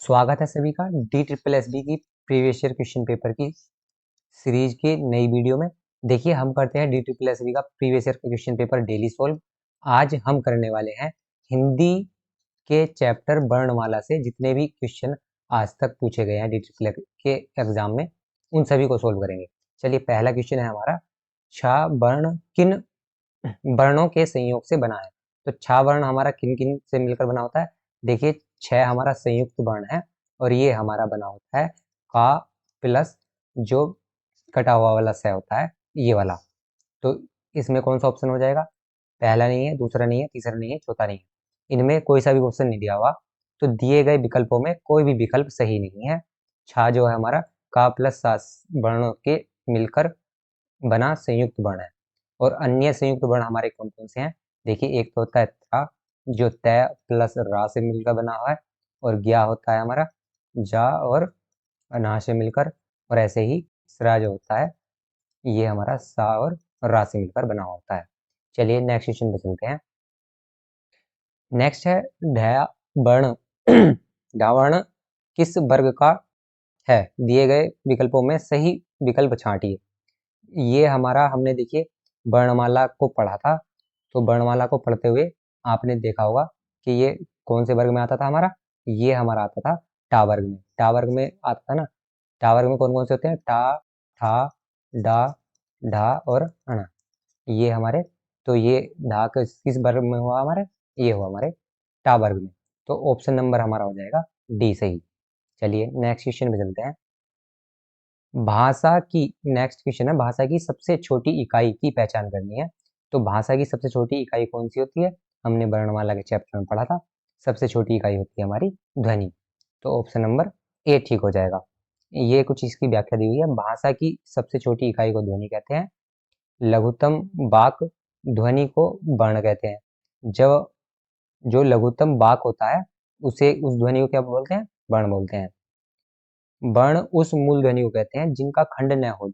स्वागत है सभी का DSSB की प्रीवियस ईयर क्वेश्चन पेपर की सीरीज की नई वीडियो में। देखिए हम करते हैं DSSB का previous year question paper daily solve. आज हम करने वाले हैं हिंदी के चैप्टर वर्णमाला से जितने भी क्वेश्चन आज तक पूछे गए हैं DSSB के एग्जाम में, उन सभी को सोल्व करेंगे। चलिए पहला क्वेश्चन है हमारा, छा वर्ण किन वर्णों के संयोग से बना है। तो छा वर्ण हमारा किन किन से मिलकर बना होता है। देखिए छह हमारा संयुक्त वर्ण है और ये हमारा बना होता है का प्लस जो कटा हुआ वाला स होता है ये वाला। तो इसमें कौन सा ऑप्शन हो जाएगा? पहला नहीं है, दूसरा नहीं है, तीसरा नहीं है, चौथा नहीं है, इनमें कोई सा भी ऑप्शन नहीं दिया हुआ। तो दिए गए विकल्पों में कोई भी विकल्प सही नहीं है। छा जो है हमारा का प्लस सा वर्णों के मिलकर बना संयुक्त वर्ण है। और अन्य संयुक्त वर्ण हमारे कौन कौन से हैं? देखिए एक तो होता है ता जो तय प्लस रा से मिलकर बना हुआ है, और ज्ञा होता है हमारा जा और अना से मिलकर, और ऐसे ही सरा जो होता है ये हमारा सा और रा से मिलकर बना होता है। चलिए नेक्स्ट क्वेश्चन पे चलते हैं। नेक्स्ट है ढया वर्ण ढा वर्ण किस वर्ग का है? दिए गए विकल्पों में सही विकल्प छांटिए। ये हमारा हमने देखिए वर्णमाला को पढ़ा था, तो वर्णमाला को पढ़ते हुए आपने देखा होगा कि ये कौन से वर्ग में आता था हमारा, ये हमारा आता था टा वर्ग में। टा वर्ग में आता था ना। टा वर्ग में कौन कौन से होते हैं? टा, ठा, डा, ढा और अणा, ये हमारे। तो ये ढा किस वर्ग में हुआ हमारे? ये हुआ हमारे टा वर्ग में। तो ऑप्शन नंबर हमारा हो जाएगा डी सही। चलिए नेक्स्ट क्वेश्चन पे चलते हैं। भाषा की नेक्स्ट क्वेश्चन है, भाषा की सबसे छोटी इकाई की पहचान करनी है। तो भाषा की सबसे छोटी इकाई कौन सी होती है? हमने वर्णमाला के चैप्टर में पढ़ा था, सबसे छोटी इकाई होती है हमारी ध्वनि। तो ऑप्शन नंबर ए ठीक हो जाएगा। ये कुछ इसकी व्याख्या दी हुई है। भाषा की सबसे छोटी इकाई को ध्वनि कहते हैं, लघुत्तम वाक ध्वनि को वर्ण कहते हैं। जब जो लघुत्तम वाक होता है उसे उस ध्वनि को क्या बोलते हैं? वर्ण बोलते हैं। वर्ण उस मूल ध्वनि को कहते हैं जिनका खंड न हो,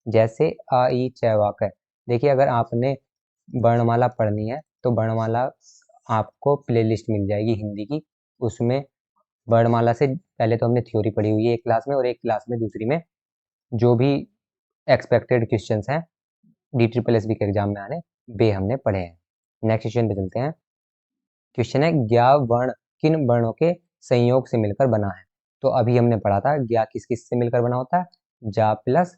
जैसे अ ई च वाक है। देखिए अगर आपने वर्णमाला पढ़नी है तो वर्णमाला आपको प्लेलिस्ट मिल जाएगी हिंदी की, उसमें वर्णमाला से पहले तो हमने थ्योरी पढ़ी हुई है एक क्लास में, और एक क्लास में दूसरी में जो भी एक्सपेक्टेड क्वेश्चंस हैं DSSB के एग्जाम में आने, वे हमने पढ़े हैं। नेक्स्ट क्वेश्चन पे चलते हैं। क्वेश्चन है ज्ञा वर्ण किन वर्णों के संयोग से मिलकर बना है। तो अभी हमने पढ़ा था ज्ञा किस किस से मिलकर बना होता है? जा प्लस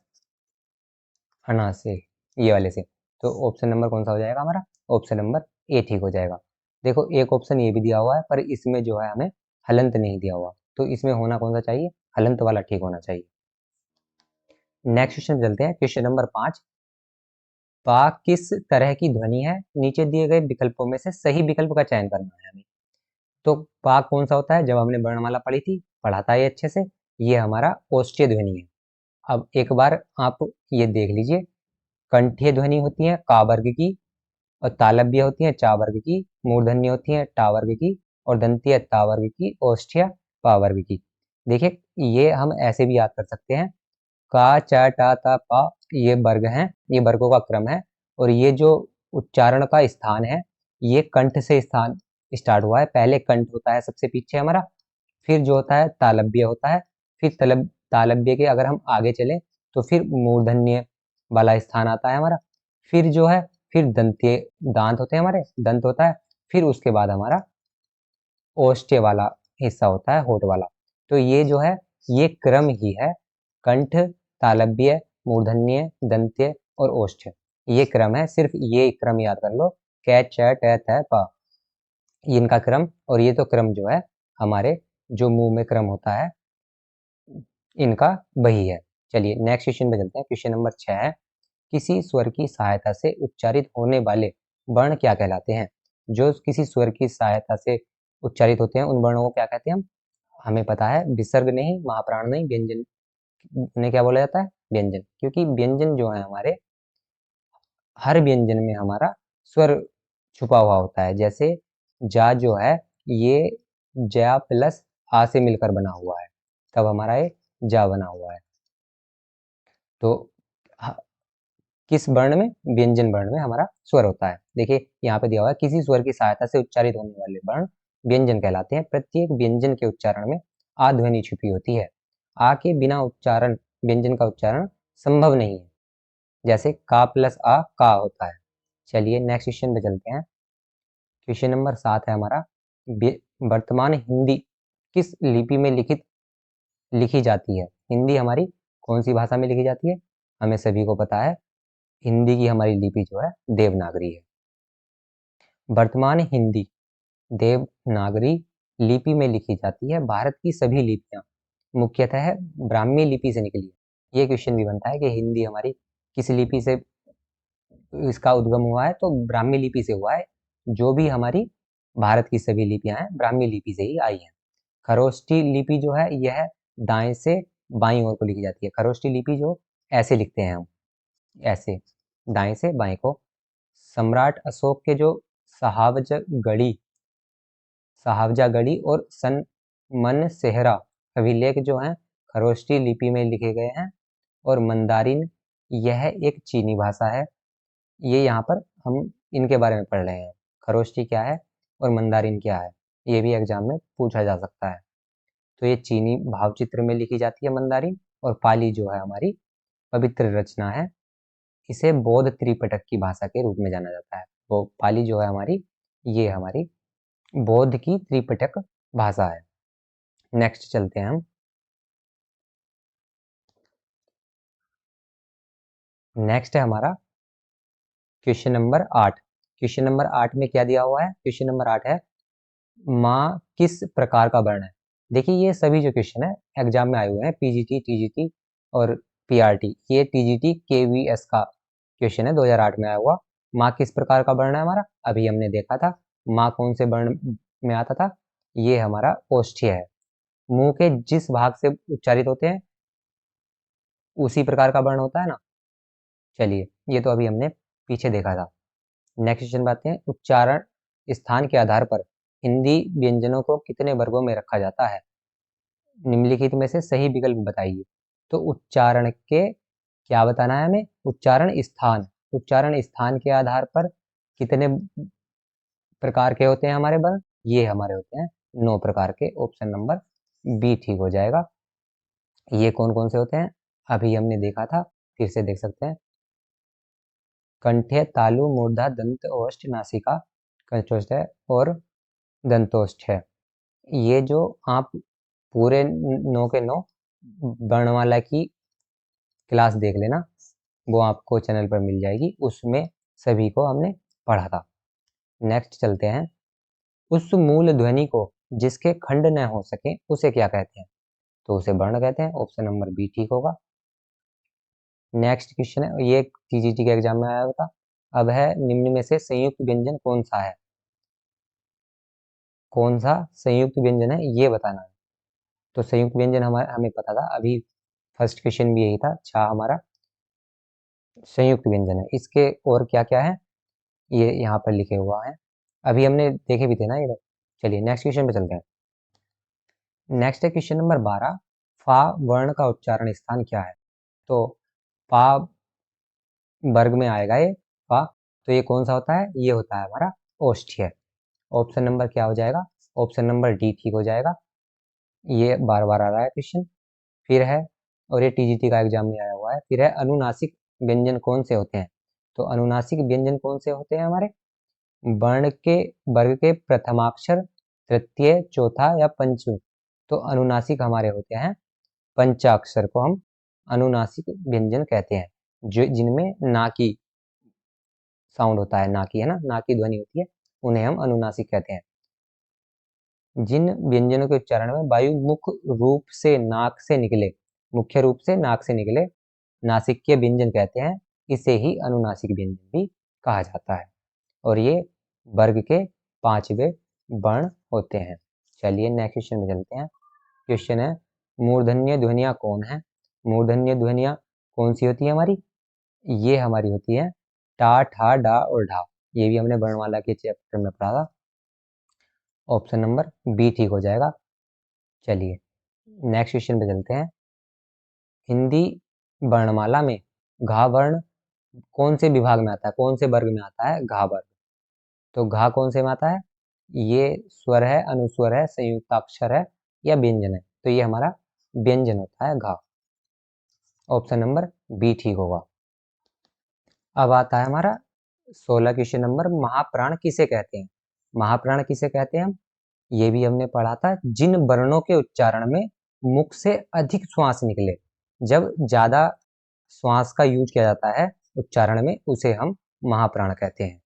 अना से, ये वाले से। तो ऑप्शन नंबर कौन सा हो जाएगा हमारा? ऑप्शन नंबर ए ठीक हो जाएगा। देखो एक ऑप्शन ये भी दिया हुआ है पर इसमें जो है हमें हलंत नहीं दिया हुआ, तो इसमें होना कौन सा चाहिए? हलंत वाला ठीक होना चाहिए। नेक्स्ट क्वेश्चन चलते हैं। क्वेश्चन नंबर 5, पा किस तरह की ध्वनि है? नीचे दिए गए विकल्पों में से सही विकल्प का चयन करना है हमें। तो पा कौन सा होता है? जब हमने वर्णमाला पढ़ी थी, पढ़ा था ये अच्छे से, ये हमारा ओष्ठ्य ध्वनि है। अब एक बार आप ये देख लीजिए, कंठीय ध्वनि होती है का वर्ग की, और तालव्य होती है चा वर्ग की, मूर्धन्य होती है टा वर्ग की, और दंतीय ता वर्ग की, ओष्ठ्य पा वर्ग की। देखिए ये हम ऐसे भी याद कर सकते हैं, का चा टा ता पा ये वर्ग हैं, ये वर्गों का क्रम है, और ये जो उच्चारण का स्थान है ये कंठ से स्थान स्टार्ट हुआ है। पहले कंठ होता है सबसे पीछे हमारा, फिर जो होता है तालव्य होता है, फिर तालव्य के अगर हम आगे चलें तो फिर मूर्धन्य वाला स्थान आता है हमारा, फिर जो है फिर दंतीय दांत होते हैं हमारे, दंत होता है, फिर उसके बाद हमारा ओष्ठ्य वाला हिस्सा होता है, होठ वाला। तो ये जो है ये क्रम ही है, कंठ, तालव्य, मूर्धन्य, दंत्य और ओष्ठ्य, ये क्रम है। सिर्फ ये क्रम याद कर लो, कै च ट थ प, इनका क्रम। और ये तो क्रम जो है हमारे जो मुंह में क्रम होता है इनका वही है। चलिए नेक्स्ट क्वेश्चन पे चलते हैं। क्वेश्चन नंबर 6 है, किसी स्वर की सहायता से उच्चारित होने वाले वर्ण क्या कहलाते हैं? जो किसी स्वर की सहायता से उच्चारित होते हैं उन वर्णों को क्या कहते हैं हम? हमें पता है विसर्ग नहीं, महाप्राण नहीं, व्यंजन, उन्हें क्या बोला जाता है? व्यंजन। क्योंकि व्यंजन जो है हमारे, हर व्यंजन में हमारा स्वर छुपा हुआ होता है। जैसे जा जो है ये जा प्लस आ से मिलकर बना हुआ है, तब हमारा ये जा बना हुआ है। तो किस वर्ण में? व्यंजन वर्ण में हमारा स्वर होता है। देखिए यहाँ पे दिया हुआ है, किसी स्वर की सहायता से उच्चारित होने वाले वर्ण व्यंजन कहलाते हैं। प्रत्येक व्यंजन के उच्चारण में आ ध्वनि छुपी होती है। आ के बिना उच्चारण व्यंजन का उच्चारण संभव नहीं है। जैसे का प्लस आ का होता है। चलिए नेक्स्ट क्वेश्चन पे चलते हैं। क्वेश्चन नंबर 7 है हमारा, वर्तमान हिंदी किस लिपि में लिखी जाती है? हिंदी हमारी कौन सी भाषा में लिखी जाती है? हमें सभी को पता है, हिंदी की हमारी लिपि जो है देवनागरी है। वर्तमान हिंदी देवनागरी लिपि में लिखी जाती है। भारत की सभी लिपियां मुख्यतः ब्राह्मी लिपि से निकली है। ये क्वेश्चन भी बनता है कि हिंदी हमारी किस लिपि से इसका उद्गम हुआ है, तो ब्राह्मी लिपि से हुआ है। जो भी हमारी भारत की सभी लिपियां हैं ब्राह्मी लिपि से ही आई हैं। खरोष्ठी लिपि जो है यह दाएं से बाईं ओर को लिखी जाती है। खरोष्ठी लिपि जो ऐसे लिखते हैं हम, ऐसे दाएं से बाएं को। सम्राट अशोक के जो सहावजगढ़ी सहावजागढ़ी और मन सेहरा अभिलेख जो हैं खरोष्ठी लिपि में लिखे गए हैं। और मंदारिन यह एक चीनी भाषा है। ये यहाँ पर हम इनके बारे में पढ़ रहे हैं, खरोष्ठी क्या है और मंदारिन क्या है, ये भी एग्जाम में पूछा जा सकता है। तो ये चीनी भावचित्र में लिखी जाती है मंदारिन। और पाली जो है हमारी पवित्र रचना है। इसे बौद्ध त्रिपिटक की भाषा के रूप में जाना जाता है। तो पाली जो है हमारी, ये हमारी बौद्ध की त्रिपिटक भाषा है। नेक्स्ट चलते हैं हम। नेक्स्ट है हमारा क्वेश्चन नंबर 8। क्वेश्चन नंबर 8 में क्या दिया हुआ है? क्वेश्चन नंबर 8 है, माँ किस प्रकार का वर्ण है? देखिए ये सभी जो क्वेश्चन है एग्जाम में आए हुए हैं, पीजीटी, टीजीटी और पीआरटी। ये टीजीटी केवीएस का क्वेश्चन है, 2008 में आया हुआ। माँ किस प्रकार का वर्ण है हमारा? अभी हमने देखा था माँ कौन से वर्ण में आता था, ये हमारा ओष्ठ्य है। मुंह के जिस भाग से उच्चारित होते हैं उसी प्रकार का वर्ण होता है ना। चलिए ये तो अभी हमने पीछे देखा था। नेक्स्ट क्वेश्चन बात हैं, उच्चारण स्थान के आधार पर हिंदी व्यंजनों को कितने वर्गों में रखा जाता है? निम्नलिखित में से सही विकल्प बताइए। तो उच्चारण के क्या बताना है हमें? उच्चारण स्थान के आधार पर कितने प्रकार के होते हैं हमारे वर्ण? ये हमारे होते हैं 9 प्रकार के। ऑप्शन नंबर बी ठीक हो जाएगा। ये कौन कौन से होते हैं अभी हमने देखा था, फिर से देख सकते हैं। कंठ्य, तालु, मूर्धा, दंत, ओष्ठ, नासिका, कंठोष्ठ है और दंतोष्ठ है। ये जो आप पूरे 9 के 9 वर्णमाला की क्लास देख लेना, वो आपको चैनल पर मिल जाएगी, उसमें सभी को हमने पढ़ा था। नेक्स्ट चलते हैं। उस मूल ध्वनि को जिसके खंड न हो सके उसे क्या कहते हैं? तो उसे वर्ण कहते हैं। ऑप्शन नंबर बी ठीक होगा। नेक्स्ट क्वेश्चन है, ये टीजीटी के एग्जाम में आया था। अब है, निम्न में से संयुक्त व्यंजन कौन सा है? कौन सा संयुक्त व्यंजन है ये बताना है। तो संयुक्त व्यंजन हमें पता था, अभी फर्स्ट क्वेश्चन भी यही था, छा हमारा संयुक्त व्यंजन है। इसके और क्या क्या है ये यहाँ पर लिखे हुआ है, अभी हमने देखे भी थे ना ये। चलिए नेक्स्ट क्वेश्चन पे चलते हैं। नेक्स्ट है क्वेश्चन नंबर 12, फा वर्ण का उच्चारण स्थान क्या है? तो फा वर्ग में आएगा ये फा। तो ये कौन सा होता है? ये होता है हमारा ओष्ठ्य। ऑप्शन नंबर क्या हो जाएगा? ऑप्शन नंबर डी ठीक हो जाएगा। ये बार बार आ रहा है क्वेश्चन। फिर है, और ये टीजीटी का एग्जाम में आया हुआ है। फिर है, अनुनासिक व्यंजन कौन से होते हैं? तो अनुनासिक व्यंजन कौन से होते हैं हमारे? वर्ण के वर्ग के प्रथमाक्षर, तृतीय, चौथा या पंचम। तो अनुनासिक हमारे होते हैं पंचाक्षर को हम अनुनासिक व्यंजन कहते हैं, जो जिनमें ना की साउंड होता है, ना की है ना, ना की ध्वनि होती है, उन्हें हम अनुनासिक कहते हैं। जिन व्यंजनों के उच्चारण में वायु मुख्य रूप से नाक से निकले, मुख्य रूप से नाक से निकले, नासिकीय व्यंजन कहते हैं। इसे ही अनुनासिक व्यंजन भी कहा जाता है। और ये वर्ग के 5वें वर्ण होते हैं। चलिए नेक्स्ट क्वेश्चन में चलते हैं। क्वेश्चन है, मूर्धन्य ध्वनियाँ कौन है? मूर्धन्य ध्वनियाँ कौन सी होती है हमारी? ये हमारी होती है टा, ठा, डा और ढा। ये भी हमने वर्णमाला के चैप्टर में पढ़ा था। ऑप्शन नंबर बी ठीक हो जाएगा। चलिए नेक्स्ट क्वेश्चन पे चलते हैं। हिंदी वर्णमाला में घा वर्ण कौन से विभाग में आता है, कौन से वर्ग में आता है? घा वर्ग। तो घा कौन से में आता है? ये स्वर है, अनुस्वर है, संयुक्ताक्षर है या व्यंजन है? तो ये हमारा व्यंजन होता है घा। ऑप्शन नंबर बी ठीक होगा। अब आता है हमारा 16 क्वेश्चन नंबर, महाप्राण किसे कहते हैं? महाप्राण किसे कहते हैं हम? ये भी हमने पढ़ा था, जिन वर्णों के उच्चारण में मुख से अधिक श्वास निकले। जब ज्यादा श्वास का यूज किया जाता है उच्चारण में, उसे हम महाप्राण कहते हैं।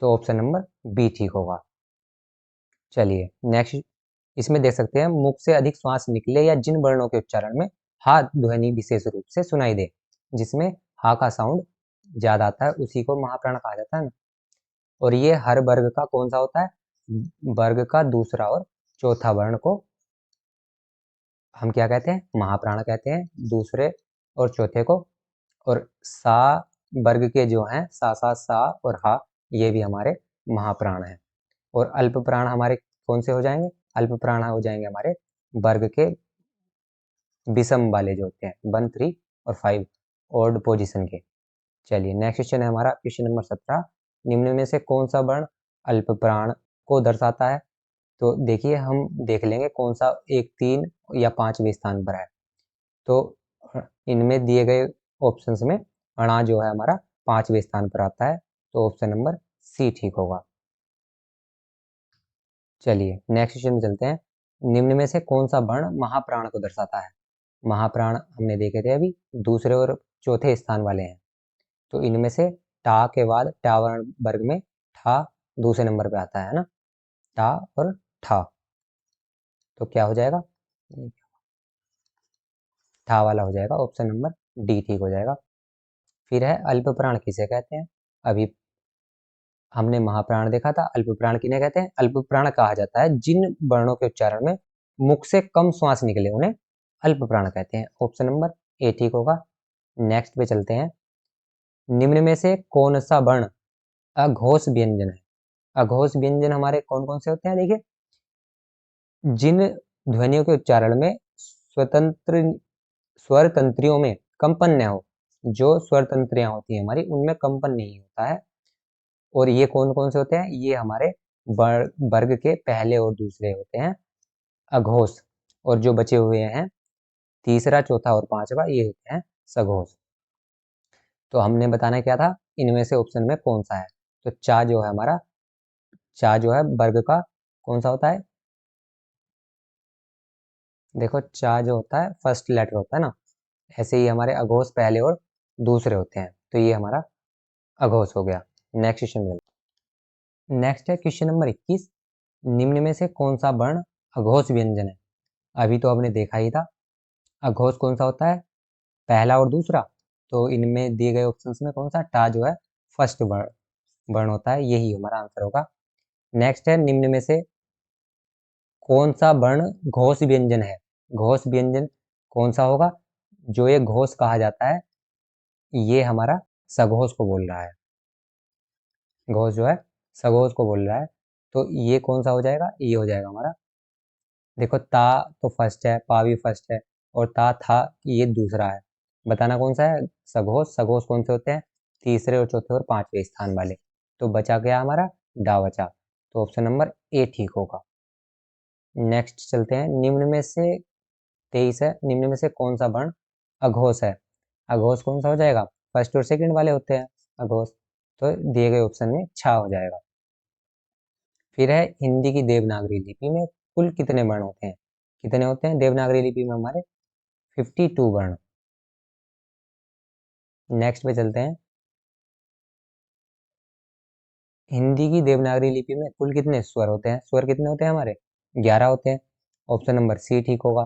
तो ऑप्शन नंबर बी ठीक होगा। चलिए नेक्स्ट, इसमें देख सकते हैं, मुख से अधिक श्वास निकले या जिन वर्णों के उच्चारण में हा ध्वनि विशेष रूप से सुनाई दे। जिसमें हा का साउंड ज्यादा आता है उसी को महाप्राण कहा जाता है ना। और ये हर वर्ग का कौन सा होता है? वर्ग का दूसरा और चौथा वर्ण को हम क्या कहते हैं? महाप्राण कहते हैं, दूसरे और चौथे को। और सा वर्ग के जो हैं सा सा सा और हा, ये भी हमारे महाप्राण हैं। और अल्प प्राण हमारे कौन से हो जाएंगे? अल्प प्राण हो जाएंगे हमारे वर्ग के विषम वाले जो होते हैं 1 3 और 5 ऑड पोजीशन के। चलिए नेक्स्ट क्वेश्चन है हमारा क्वेश्चन नंबर 17, निम्न में से कौन सा वर्ण अल्प प्राण को दर्शाता है? तो देखिए हम देख लेंगे कौन सा 1 3 या 5वें स्थान पर है। तो इनमें दिए गए ऑप्शंस में अणा जो है हमारा 5वें स्थान पर आता है। तो ऑप्शन नंबर सी ठीक होगा। चलिए नेक्स्ट क्वेश्चन में चलते हैं, निम्न में से कौन सा वर्ण महाप्राण को दर्शाता है? महाप्राण हमने देखे थे अभी, दूसरे और चौथे स्थान वाले हैं। तो इनमें से टा के बाद टा वर्ण वर्ग में ठा दूसरे नंबर पे आता है ना, टा और ठा। तो क्या हो जाएगा? ठा वाला हो जाएगा, ऑप्शन नंबर डी ठीक हो जाएगा। फिर है अल्प प्राण किसे कहते हैं? अभी हमने महाप्राण देखा था, अल्प प्राण किन्हें कहते हैं? अल्प प्राण कहा जाता है जिन वर्णों के उच्चारण में मुख से कम श्वास निकले, उन्हें अल्प प्राण कहते हैं। ऑप्शन नंबर ए ठीक होगा। नेक्स्ट पे चलते हैं, निम्न में से कौन सा वर्ण अघोष व्यंजन है? अघोष व्यंजन हमारे कौन कौन से होते हैं? देखिए, जिन ध्वनियों के उच्चारण में स्वतंत्र स्वर तंत्रियों में कंपन न हो, जो स्वर तंत्रियां होती हैं हमारी, उनमें कंपन नहीं होता है। और ये कौन कौन से होते हैं? ये हमारे वर्ग के पहले और दूसरे होते हैं अघोष। और जो बचे हुए हैं तीसरा चौथा और पांचवा, ये होते हैं सघोष। तो हमने बताना क्या था, इनमें से ऑप्शन में कौन सा है? तो चा जो है हमारा, चा जो है वर्ग का कौन सा होता है? देखो चा जो होता है फर्स्ट लेटर होता है ना, ऐसे ही हमारे अघोष पहले और दूसरे होते हैं। तो ये हमारा अघोष हो गया। नेक्स्ट क्वेश्चन में, नेक्स्ट है क्वेश्चन नंबर 21, निम्न में से कौन सा वर्ण अघोष व्यंजन है? अभी तो हमने देखा ही था, अघोष कौन सा होता है? पहला और दूसरा। तो इनमें दिए गए ऑप्शंस में कौन सा? टा जो है फर्स्ट वर्ण वर्ण होता है, यही हमारा आंसर होगा। नेक्स्ट है, निम्न में से कौन सा वर्ण घोष व्यंजन है? घोष व्यंजन कौन सा होगा? जो ये घोष कहा जाता है, ये हमारा सघोष को बोल रहा है। घोष जो है सघोष को बोल रहा है। तो ये कौन सा हो जाएगा? ये हो जाएगा हमारा, देखो ता तो फर्स्ट है, पा भी फर्स्ट है, और ता था ये दूसरा है। बताना कौन सा है? सघोष। सघोष कौन से होते हैं? तीसरे और चौथे और पांचवें स्थान वाले। तो बचा गया हमारा डा बचा। तो ऑप्शन नंबर ए ठीक होगा। नेक्स्ट चलते हैं, निम्न में से 23 है, निम्न में से कौन सा वर्ण अघोष है? अघोष कौन सा हो जाएगा? फर्स्ट और सेकंड वाले होते हैं अघोष। तो दिए गए ऑप्शन में छा हो जाएगा। फिर है, हिंदी की देवनागरी लिपि में कुल कितने वर्ण होते हैं? कितने होते हैं देवनागरी लिपि में हमारे? 52 वर्ण। नेक्स्ट पे चलते हैं, हिंदी की देवनागरी लिपि में कुल कितने स्वर होते हैं? स्वर कितने होते हैं हमारे? 11 होते हैं। ऑप्शन नंबर सी ठीक होगा।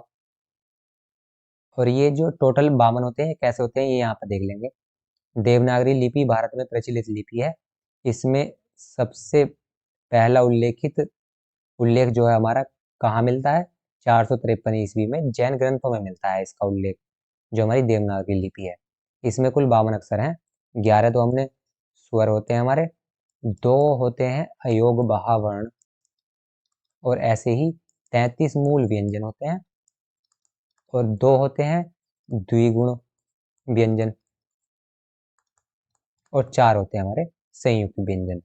और ये जो टोटल 52 होते हैं कैसे होते हैं, ये यहाँ पर देख लेंगे। देवनागरी लिपि भारत में प्रचलित लिपि है। इसमें सबसे पहला उल्लेख जो है हमारा कहाँ मिलता है? 453 ईस्वी में जैन ग्रंथों में मिलता है इसका उल्लेख, जो हमारी देवनागरी लिपि है। इसमें कुल 52 अक्षर हैं। 11 तो हमने स्वर होते हैं हमारे, 2 होते हैं अयोग वर्ण, और ऐसे ही 33 मूल व्यंजन होते हैं, और 2 होते हैं द्विगुण व्यंजन, और 4 होते हैं हमारे संयुक्त व्यंजन।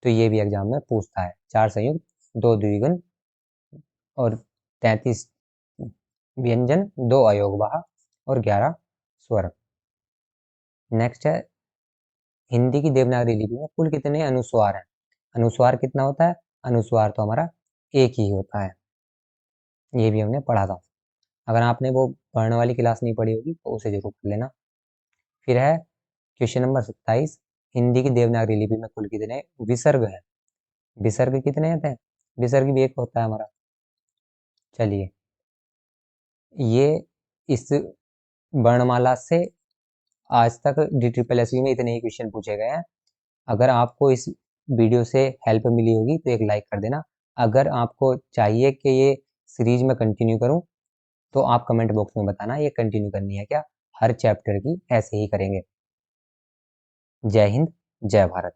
तो ये भी एग्जाम में पूछता है, 4 संयुक्त 2 द्विगुण और 33 व्यंजन, 2 अयोगवाह और 11 स्वर। नेक्स्ट है हिंदी की देवनागरी लिपि में कुल कितने अनुस्वार हैं? अनुस्वार कितना होता है? अनुस्वार तो हमारा एक ही होता है, ये भी हमने पढ़ा था। अगर आपने वो पढ़ने वाली क्लास नहीं पढ़ी होगी तो उसे जरूर पढ़ लेना। फिर है क्वेश्चन नंबर 27, हिंदी की देवनागरी लिपि में कुल कितने विसर्ग हैं? विसर्ग कितने होते हैं? विसर्ग भी एक होता है हमारा। चलिए, ये इस वर्णमाला से आज तक DSSB में इतने ही क्वेश्चन पूछे गए हैं। अगर आपको इस वीडियो से हेल्प मिली होगी तो एक लाइक कर देना। अगर आपको चाहिए कि ये सीरीज में कंटिन्यू करूं तो आप कमेंट बॉक्स में बताना ये कंटिन्यू करनी है क्या, हर चैप्टर की ऐसे ही करेंगे। जय हिंद, जय भारत।